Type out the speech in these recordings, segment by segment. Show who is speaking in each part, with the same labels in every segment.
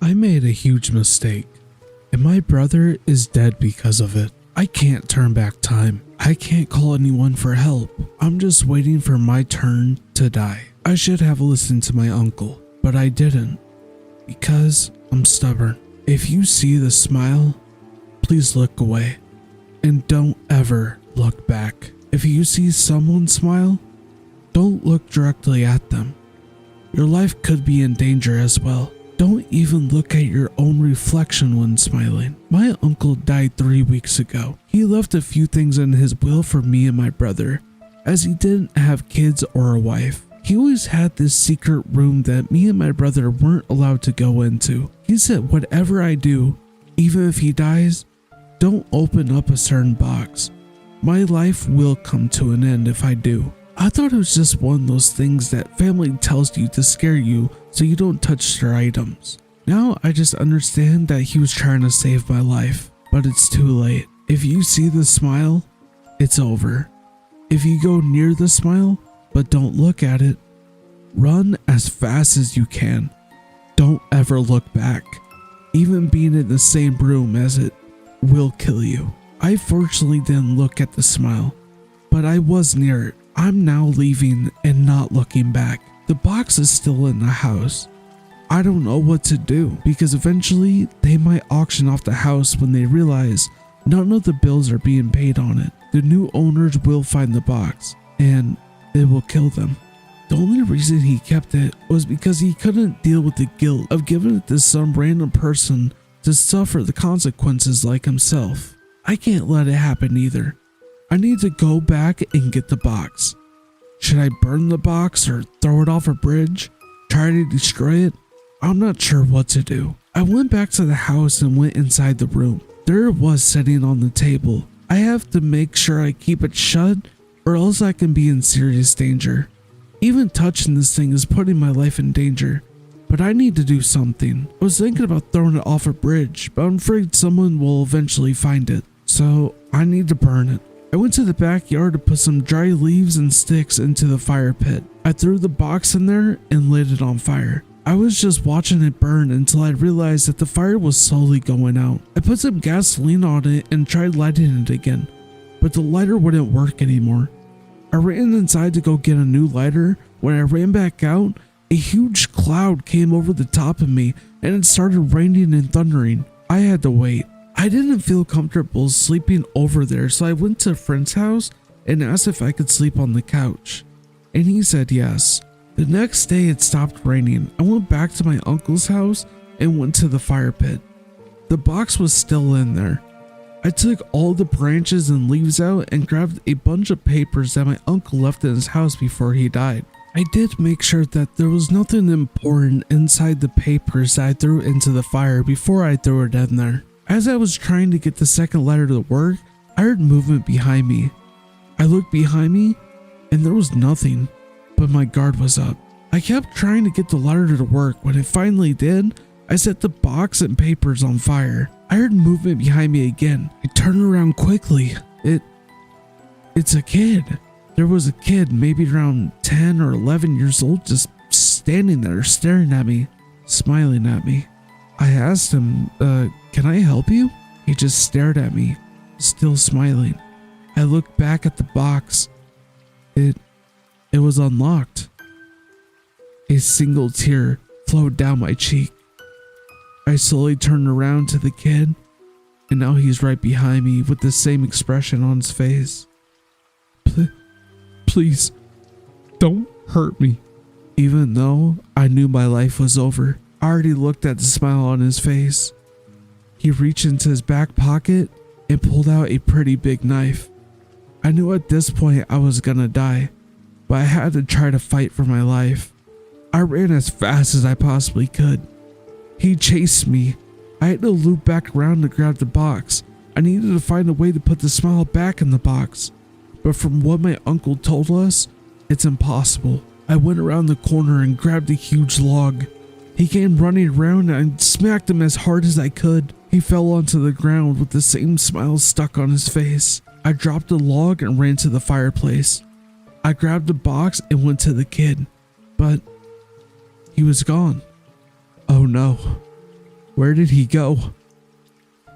Speaker 1: I made a huge mistake, and my brother is dead because of it. I can't turn back time. I can't call anyone for help. I'm just waiting for my turn to die. I should have listened to my uncle, but I didn't, because I'm stubborn. If you see the smile, please look away, and don't ever look back. If you see someone smile, don't look directly at them. Your life could be in danger as well. Don't even look at your own reflection when smiling. My uncle died 3 weeks ago. He left a few things in his will for me and my brother, as he didn't have kids or a wife. He always had this secret room that me and my brother weren't allowed to go into. He said whatever I do, even if he dies, don't open up a certain box. My life will come to an end if I do. I thought it was just one of those things that family tells you to scare you so you don't touch their items. Now I just understand that he was trying to save my life, but it's too late. If you see the smile, it's over. If you go near the smile, but don't look at it, run as fast as you can. Don't ever look back. Even being in the same room as it will kill you. I fortunately didn't look at the smile, but I was near it. I'm now leaving and not looking back. The box is still in the house. I don't know what to do because eventually they might auction off the house when they realize none of the bills are being paid on it. The new owners will find the box and it will kill them. The only reason he kept it was because he couldn't deal with the guilt of giving it to some random person to suffer the consequences like himself. I can't let it happen either. I need to go back and get the box. Should I burn the box or throw it off a bridge? Try to destroy it? I'm not sure what to do. I went back to the house and went inside the room. There it was sitting on the table. I have to make sure I keep it shut or else I can be in serious danger. Even touching this thing is putting my life in danger. But I need to do something. I was thinking about throwing it off a bridge, but I'm afraid someone will eventually find it. So I need to burn it. I went to the backyard to put some dry leaves and sticks into the fire pit. I threw the box in there and lit it on fire. I was just watching it burn until I realized that the fire was slowly going out. I put some gasoline on it and tried lighting it again, but the lighter wouldn't work anymore. I ran inside to go get a new lighter. When I ran back out, a huge cloud came over the top of me and it started raining and thundering. I had to wait. I didn't feel comfortable sleeping over there, so I went to a friend's house and asked if I could sleep on the couch, and he said yes. The next day it stopped raining. I went back to my uncle's house and went to the fire pit. The box was still in there. I took all the branches and leaves out and grabbed a bunch of papers that my uncle left in his house before he died. I did make sure that there was nothing important inside the papers that I threw into the fire before I threw it in there. As I was trying to get the second lighter to work, I heard movement behind me. I looked behind me and there was nothing, but my guard was up. I kept trying to get the lighter to work. When it finally did, I set the box and papers on fire. I heard movement behind me again. I turned around quickly. It's a kid. There was a kid, maybe around 10 or 11 years old, just standing there staring at me, smiling at me. I asked him, can I help you? He just stared at me, still smiling. I looked back at the box. It was unlocked. A single tear flowed down my cheek. I slowly turned around to the kid, and now he's right behind me with the same expression on his face. Please, don't hurt me. Even though I knew my life was over, I already looked at the smile on his face. He reached into his back pocket and pulled out a pretty big knife. I knew at this point I was gonna die, but I had to try to fight for my life. I ran as fast as I possibly could. He chased me. I had to loop back around to grab the box. I needed to find a way to put the smile back in the box, but from what my uncle told us, it's impossible. I went around the corner and grabbed a huge log. He came running around and I smacked him as hard as I could. He fell onto the ground with the same smile stuck on his face. I dropped the log and ran to the fireplace. I grabbed the box and went to the kid, but he was gone. Oh no. Where did he go?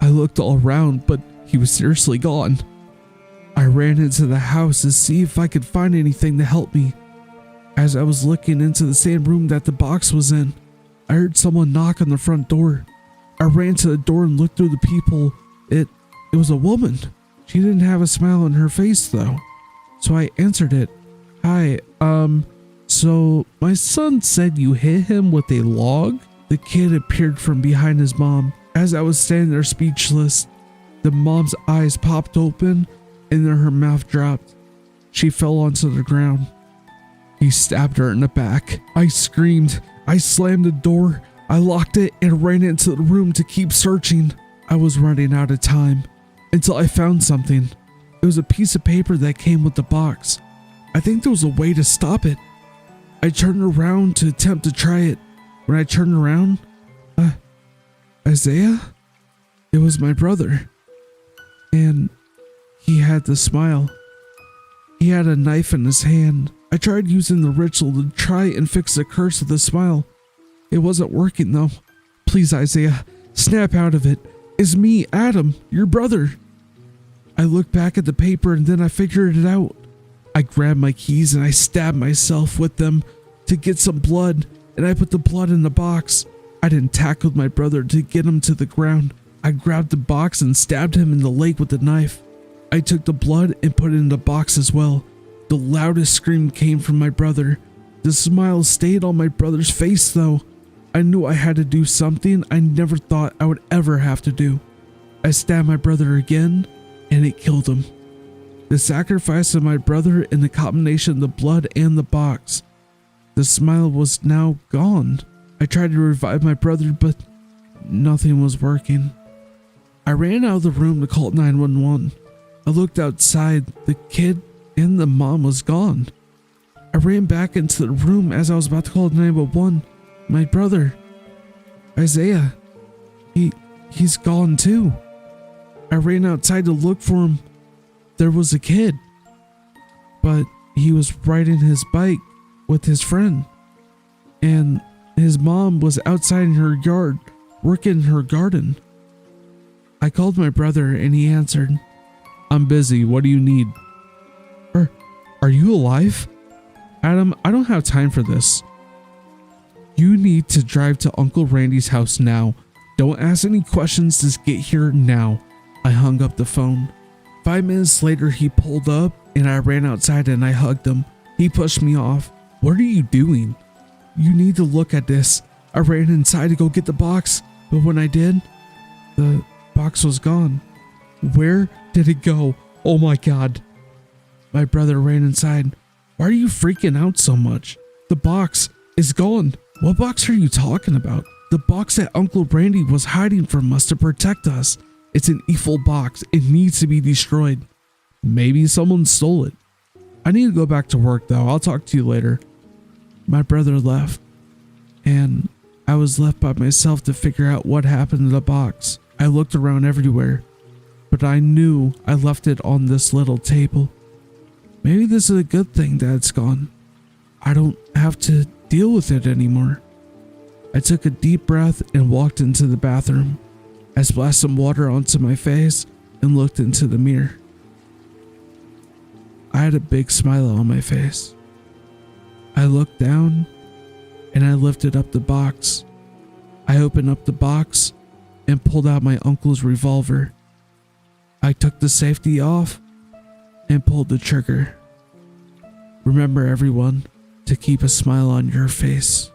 Speaker 1: I looked all around, but he was seriously gone. I ran into the house to see if I could find anything to help me. As I was looking into the same room that the box was in, I heard someone knock on the front door. I ran to the door and looked through the people. It was a woman. She didn't have a smile on her face though. So I answered it. Hi, so my son said you hit him with a log? The kid appeared from behind his mom. As I was standing there speechless, the mom's eyes popped open and then her mouth dropped. She fell onto the ground. He stabbed her in the back. I screamed. I slammed the door. I locked it and ran into the room to keep searching. I was running out of time until I found something. It was a piece of paper that came with the box. I think there was a way to stop it. I turned around to attempt to try it. When I turned around, Isaiah? It was my brother. And he had the smile. He had a knife in his hand. I tried using the ritual to try and fix the curse of the smile. It wasn't working though. Please, Isaiah, snap out of it. It's me, Adam, your brother. I looked back at the paper and then I figured it out. I grabbed my keys and I stabbed myself with them to get some blood, and I put the blood in the box. I didn't tackle my brother to get him to the ground. I grabbed the box and stabbed him in the leg with the knife. I took the blood and put it in the box as well. The loudest scream came from my brother. The smile stayed on my brother's face though. I knew I had to do something I never thought I would ever have to do. I stabbed my brother again, and it killed him. The sacrifice of my brother and the combination of the blood and the box. The smile was now gone. I tried to revive my brother, but nothing was working. I ran out of the room to call 911. I looked outside. The kid and the mom was gone. I ran back into the room as I was about to call 911. My brother, Isaiah, he's gone too. I ran outside to look for him. There was a kid, but he was riding his bike with his friend, and his mom was outside in her yard working in her garden. I called my brother and he answered. I'm busy. What do you need? Are you alive? Adam, I don't have time for this. You need to drive to Uncle Randy's house now. Don't ask any questions. Just get here now. I hung up the phone. 5 minutes later, he pulled up and I ran outside and I hugged him. He pushed me off. What are you doing? You need to look at this. I ran inside to go get the box, but when I did, the box was gone. Where did it go? Oh my God. My brother ran inside. Why are you freaking out so much? The box is gone. What box are you talking about? The box that Uncle Randy was hiding from us to protect us. It's an evil box. It needs to be destroyed. Maybe someone stole it. I need to go back to work though. I'll talk to you later. My brother left, and I was left by myself to figure out what happened to the box. I looked around everywhere, but I knew I left it on this little table. Maybe this is a good thing that it's gone. I don't have to deal with it anymore. I took a deep breath and walked into the bathroom. I splashed some water onto my face and looked into the mirror. I had a big smile on my face. I looked down and I lifted up the box. I opened up the box and pulled out my uncle's revolver. I took the safety off and pulled the trigger. Remember everyone, to keep a smile on your face.